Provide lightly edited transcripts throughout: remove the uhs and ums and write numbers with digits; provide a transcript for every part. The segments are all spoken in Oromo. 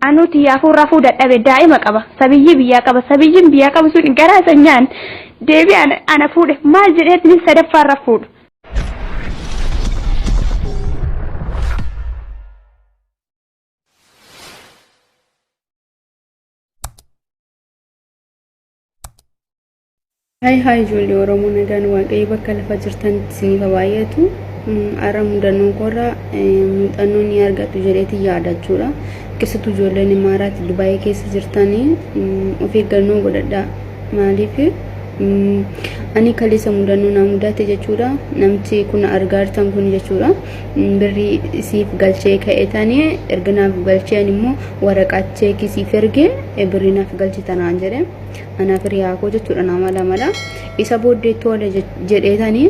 anuti yaafuu rafuu dadhabe daa'ima qaba sabiyyi biyyaa qaba sabiyyiin biyyaa qabu sun garaa sanyaan deebi ana fuudhe maal jedheetni sadaffaa rafuudha. Hai ijoollee Oromoo nagaan waaqayyo bakka lafa jirtan isiniif baay'atu ara mudannoo korra muuxannoo ni argatu jedheeti yaadachuudha. Keessattuu ijoolleen Imaaraat Dubaayii keessa jirtanii of eeggannoo godhadhaa. Maaliif ani kaleessa mudannoo na mudate jechuudha. Namchi kun argaartan kun jechuudha. Birrii siif galchee ka'etanii erganaaf galcheen immoo waraqaa cheekii siif ergee birrii naaf galchitanaan jedhe. Ana firiyaa koo jechuudha nama lamadha. Isa booddee tola jedheetanii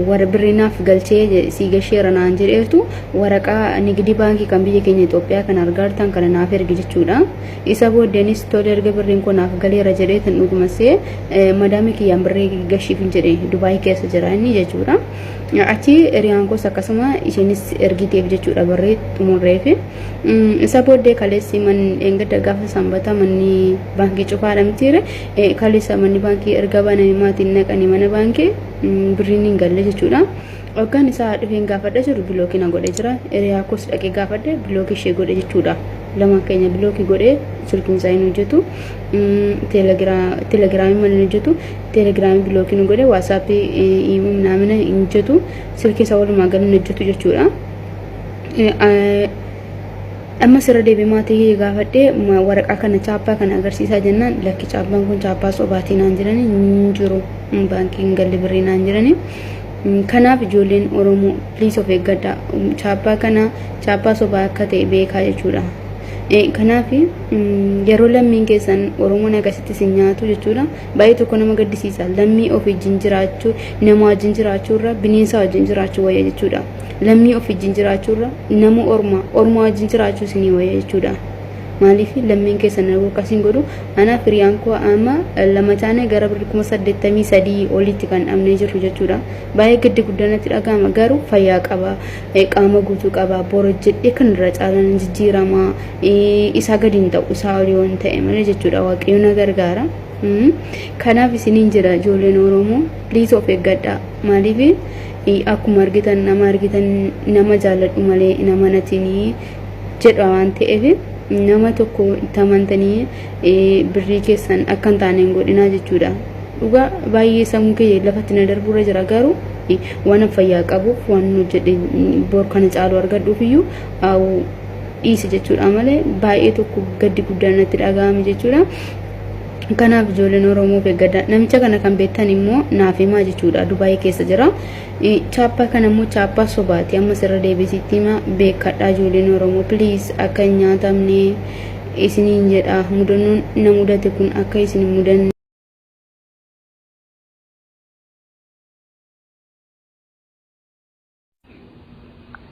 warra birrinaaf galchee si gasheera naan jedheertu waraqaa nigdi baankii kan biyya keenya Itoophiyaa kan argaartan kana naaf ergi jechuudha. Isa booddeenis tola erga birriin koo naaf galeera jedheetan dhugumasee madaami kiyyaan birrii gashiif hin jedhe Dubaayii keessa jira inni jechuudha. Achi hiriyaan koos akkasuma isheenis ergiteef jechuudha birrii xumurreefi. Isa booddee kaleessi man engada gaafa sanbata manni baankii cufaadhamtiire kaleessa manni baankii erga bananii maatiin naqanii mana baankii birriin hin galle jechuudha. Waggaan isaa dhufeen gaafadha jiru bilookii na godhe jira. Hiriyaa koos dhaqee gaafadhe bilookii ishee godhe jechuudha. Lama keenya bilookii godhe silkiin isaa hin hojjetu. Telegiraamii malee hin hojjetu. Telegiraamii bilookii nu godhe waatsaappii naamina hin hojjetu. Silkii isaa walumaa gala hin hojjetu jechuudha. Amma sirra deebii maatii gaafadhe waraqaa kana chaappaa kana agarsiisaa jennaan lakki chaappaan kun chaappaa sobaatii naan jiranii hin jiru baankiin galli birrii naan jiranii. Kanaaf ijoolleen Oromoo please of eeggadhaa. Chaappaa kana chaappaa sobaa akka ta'e beekaa jechuudha. Kanaaf yeroo lammiin keessan Oromoon akkasitti isin nyaatu jechuudha. Baay'ee tokko nama gaddisiisa. Lammii of wajjin jiraachuu nama wajjin jiraachuu irra bineensa wajjin jiraachuu wayya jechuudha. Lammii of wajjin jiraachuu irra nama orma wajjin jiraachuu isinii wayya jechuudha. Maaliif lammiin keessan nama akkasiin godhu ana firiyaan koo amma lama taane gara birrii 83 olitti kan dhabnee jirru jechuudha. Baay'ee giddi guddanatti dhagahama garuu fayyaa qaba qaama guutuu qaba boro jedhee kan irra caalan jijjiirama isaa gadi hin ta'u isaa olii waan ta'e malee jechuudha waaqayyo na gargaara. Kanaaf isiniin jira ijoolleen Oromoo please of eeggadhaa. Maaliif akkuma argitan nama jaalladhu malee nama natinii jedha waan ta'eef nama tokko tamantanii birrii keessan akkan taaneen godhinaa jechuudha. Dhugaa baay'ee sammuu kee lafatti na darbuura jira garuu waan fayyaa qabuuf waan hojjedhe bor kana caalu argadhuuf iyyuu dhiisi jechuudha malee baay'ee tokko gaddi guddaan natti dhagahame jechuudha. Kanaaf ijoolleen Oromoo beekadhaa. Namicha kana kan beektan immoo naaf himaa jechuudha. Dubaayii keessa jira. Chaappaa kana immoo chaappaa sobaati. Amma sirra deebisitti himaa beekadhaa ijoolleen Oromoo please akka hin nyaatamne isiniin jedha. Mudannoon na mudate kun akka isin mudanne.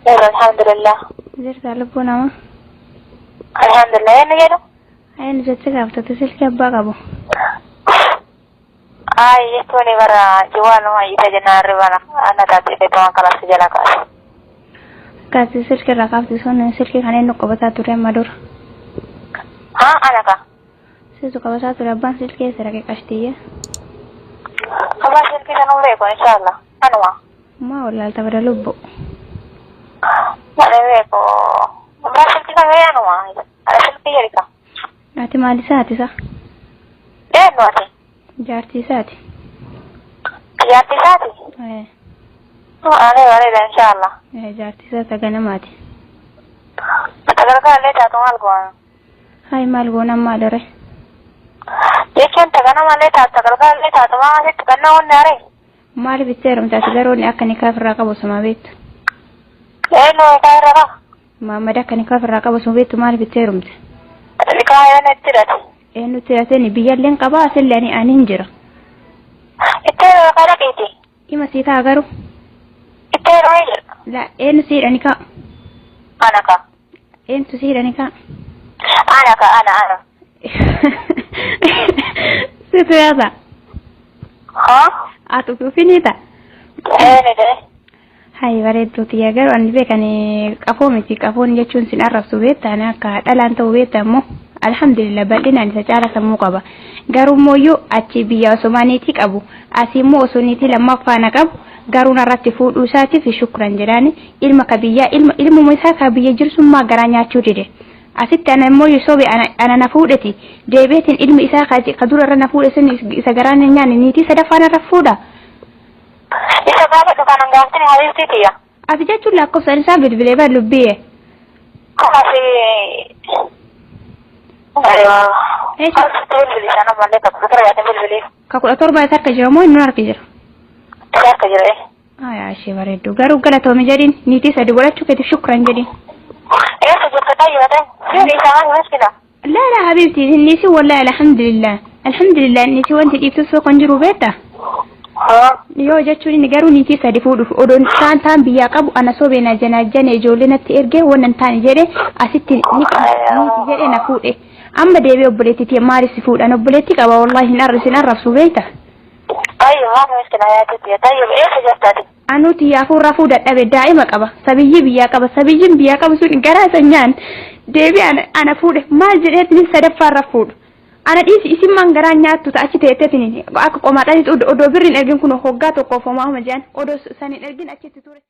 Alhamdulillah. Jirta lubbuu nama. Alhamdulillah eenyu jedhu? Ayin jecha gaafatatu silkii abbaa qabu. Jechuun bara jiwaanuma isa jennaan ribana ana taatee beekamaa kanas jala kaase. Kaasi silkii irraa kaafti sun silkii kan inni qabataa ture amma dura. Ana ka? Situ qabataa ture abbaan silkii eessa dhaqee qashtiyye. Abbaan silkii sanuu beeku inshaallah. Anuma. Maa wallaalta bada lubbu. Ani beeku. Abbaan silkii sanuu anuma. Ana silkii jedhika. Ati maali isaati isa? Eenyu ati? Jaartii isaati. Jaartii isaati? Ani bareeda inshaallah. Jaartii isaati ganamaati. Tagargaa illee taatu maal goona? Hai maal goona ammaa dare? Jechuun taganama illee taatu tagargaa illee taatu maa asitti kannaa wanni aree? Maali bittee heerumtaati garuu akka nikaa ofirraa qabu suma beektu? Eenyu nikaa irra qaba? Maammada akka nikaa ofirraa qabu suma beektu maali bittee heerumte? Nikaa yana itti hidhate. Eenyu itti hidhatee biyyalleen qabaa asillee ani hin jira. Itti hidhate qara qeeti? Ima sii ta'a garuu? Itti hidhamee jira? La eenyu sii hidhani kaa? Ana ka? Eenyu sii hidhani kaa? Ana ka ana. Situ yaada? Haa? Atu finita? Eenyu ta'e? Hai bareedduu tiyya garuu ani beekani qafoo miti qafoon jechuun sin arrabsu beektaan akka dhalaan ta'uu beektamoo alhamdulillah bal'inaan isa caala sammuu qaba garuu mooyyuu achi biyya Osomaaniitii qabu asii immoo Osooniitii lammaffaana qabu garuu narratti fuudhuu isaatiif shukran jedhaani ilma ka biyyaa ilmuma isaa ka biyya jirsummaa garaa nyaachuu dide asitti ana mooyyuu sobe ana na fuudheti deebeetiin ilmi isaa ka durarra na fuudhe sun isa garaa nyaanni niitii sadaffaan irra fuudha. Isa gaafa dhugaan hangaaftiin hariirtiitiya. Ati jechuun lakkoofsaan isaa bilbilee ballubbiyee. Kaasi. Bilbilii sana malee ka 17 bilbilii. Ka 17 harka jira moo inni harka jira? Harka jira. Aya ishee bareeddu garuu galatoome jedhin niitii sadi godhachuu keetiif shukran jedhin. Eessa jirta tayyate? Ni isaa maskina. La habibti niisi wallahi alhamdulillah niisi wanti dhiibtu soo kan jiru beekta. Yoo jechuun inni garuu niitii sadi fuudhuuf odoon taan biyyaa qabu ana sobee na janajjane ijoollee natti ergee wannan taani jedhe asitti niiti jedhe na fuudhe amma deebee obboleettii maalis fuudhan obboleettii qaba wallahi hin arrabsu beekta. Tayyib haa miskina yaatitti tayyib eessa jirtaati? Anuti yaafuu rafuu dadhabe daa'ima qaba sabiyyi biyyaa qaba sabiyyiin biyyaa qabu sun garaa sanyaan deebee ana fuudhe maal jedheetiin sadaffaa rafuudhu. Ana dhiisi isin man garaa nyaattu achi teetteetiin akka qomaadhaan odoo birriin ergin kun hoggaa tokkoof homaa homa jedhan odoo saniin ergin achitti ture.